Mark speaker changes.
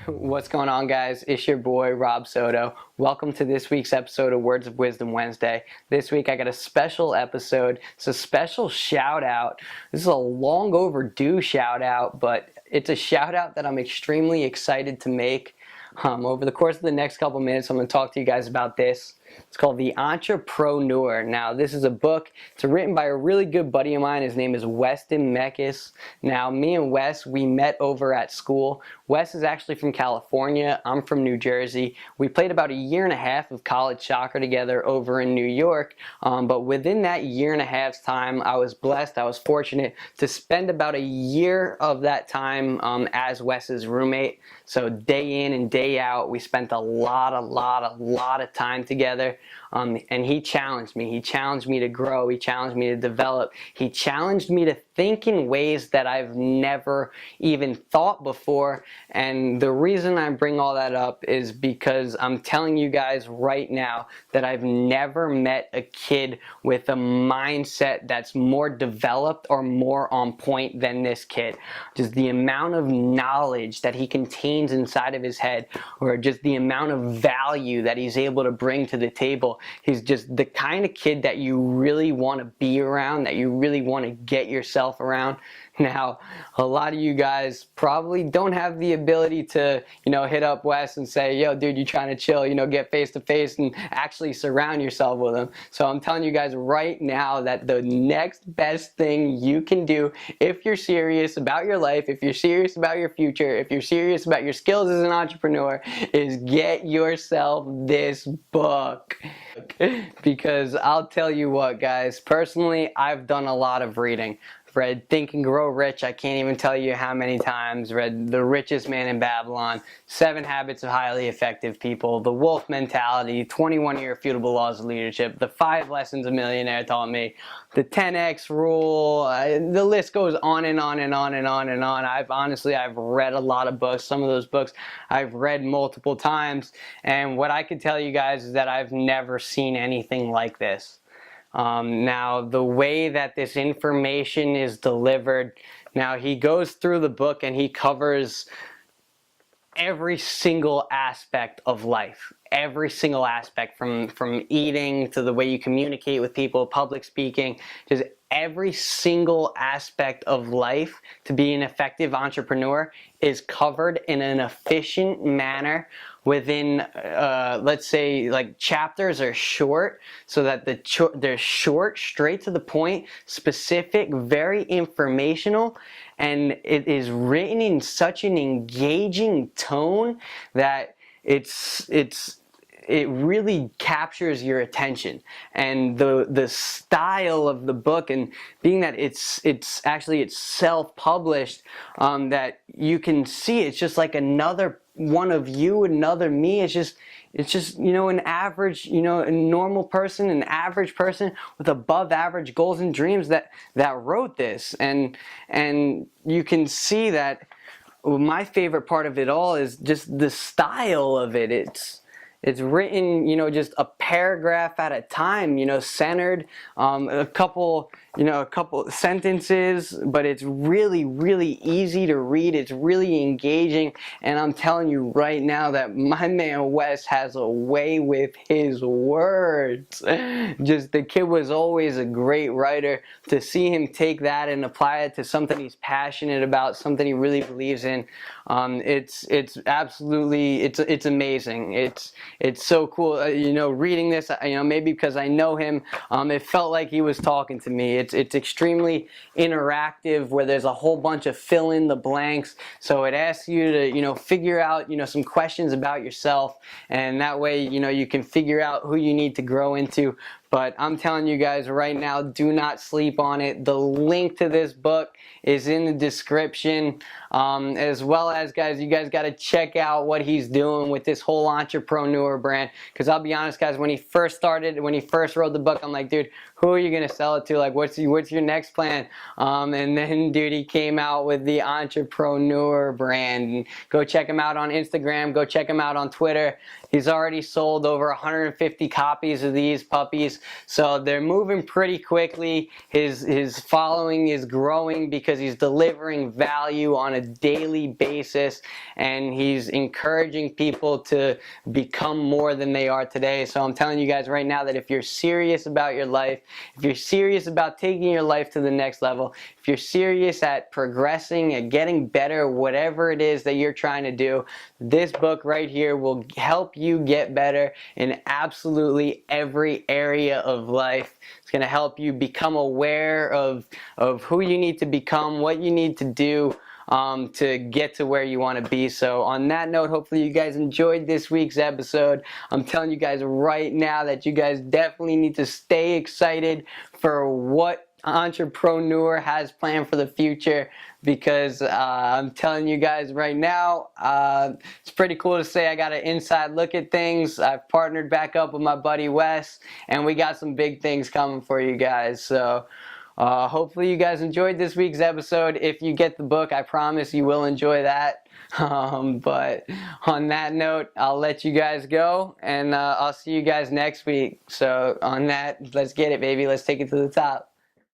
Speaker 1: What's going on, guys? It's your boy Rob Soto. Welcome to this week's episode of Words of Wisdom Wednesday. This week I got a special episode. It's a special shout out. This is a long overdue shout out, but it's a shout out that I'm extremely excited to make. Over the course of the next couple minutes, I'm going to talk to you guys about this. It's called The EntrePROneur. Now, this is a book. It's written by a really good buddy of mine. His name is Weston Meckes. Now, me and Wes, we met over at school. Wes is actually from California. I'm from New Jersey. We played about a year and a half of college soccer together over in New York. But within that year and a half's time, I was blessed, I was fortunate to spend about a year of that time as Wes's roommate. So day in and day out, we spent a lot of time together. And he challenged me. He challenged me to grow. He challenged me to develop. He challenged me to think in ways that I've never even thought before. And the reason I bring all that up is because I'm telling you guys right now that I've never met a kid with a mindset that's more developed or more on point than this kid. Just the amount of knowledge that he contains inside of his head, or just the amount of value that he's able to bring to the table. He's just the kind of kid that you really want to be around, that you really want to get yourself around. Now, a lot of you guys probably don't have the ability to, hit up Wes and say, yo, dude, you trying to chill, get face to face and actually surround yourself with him. So I'm telling you guys right now that the next best thing you can do if you're serious about your life, if you're serious about your future, if you're serious about your skills as an entrepreneur, is get yourself this book. Because I'll tell you what, guys, personally, I've done a lot of reading. Read Think and Grow Rich, I can't even tell you how many times. Read The Richest Man in Babylon, 7 Habits of Highly Effective People, The Wolf Mentality, 21 Irrefutable Laws of Leadership, The 5 Lessons a Millionaire Taught Me, The 10X Rule. The list goes on and on and on and on and on. I've read a lot of books. Some of those books I've read multiple times, and what I can tell you guys is that I've never seen anything like this. Now, the way that this information is delivered, now he goes through the book and he covers every single aspect of life. Every single aspect, from eating to the way you communicate with people, public speaking, just every single aspect of life to be an effective entrepreneur is covered in an efficient manner within, let's say, like, chapters are short, so that they're short, straight to the point, specific, very informational, and it is written in such an engaging tone that it really captures your attention. And the style of the book, and being that it's self-published, that you can see it's just like another one of you, another me. It's just an average, a normal person, an average person with above average goals and dreams that wrote this. And you can see that my favorite part of it all is just the style of it. It's written, just a paragraph at a time, centered, a couple sentences, but it's really, really easy to read. It's really engaging, and I'm telling you right now that my man Wes has a way with his words. Just, the kid was always a great writer. To see him take that and apply it to something he's passionate about, something he really believes in, it's absolutely, it's amazing. It's so cool, reading this, maybe because I know him, it felt like he was talking to me. It's extremely interactive, where there's a whole bunch of fill in the blanks. So it asks you to, figure out, some questions about yourself, and that way, you can figure out who you need to grow into. But I'm telling you guys right now, do not sleep on it. The link to this book is in the description. As well as, guys, you guys got to check out what he's doing with this whole EntrePROneur brand. Because I'll be honest, guys, when he first wrote the book, I'm like, dude, who are you going to sell it to? Like, what's your next plan? And then, dude, he came out with the EntrePROneur brand. And go check him out on Instagram. Go check him out on Twitter. He's already sold over 150 copies of these puppies, so they're moving pretty quickly. His following is growing because he's delivering value on a daily basis, and he's encouraging people to become more than they are today. So I'm telling you guys right now that if you're serious about your life, if you're serious about taking your life to the next level, if you're serious at progressing and getting better, whatever it is that you're trying to do, this book right here will help you get better in absolutely every area of life. It's going to help you become aware of who you need to become, what you need to do to get to where you want to be. So on that note, hopefully you guys enjoyed this week's episode. I'm telling you guys right now that you guys definitely need to stay excited for what EntrePROneur has planned for the future, because I'm telling you guys right now, it's pretty cool to say I got an inside look at things. I've partnered back up with my buddy Wes, and we got some big things coming for you guys. So hopefully you guys enjoyed this week's episode. If you get the book, I promise you will enjoy that. But on that note, I'll let you guys go, and I'll see you guys next week. So on that, let's get it, baby. Let's take it to the top.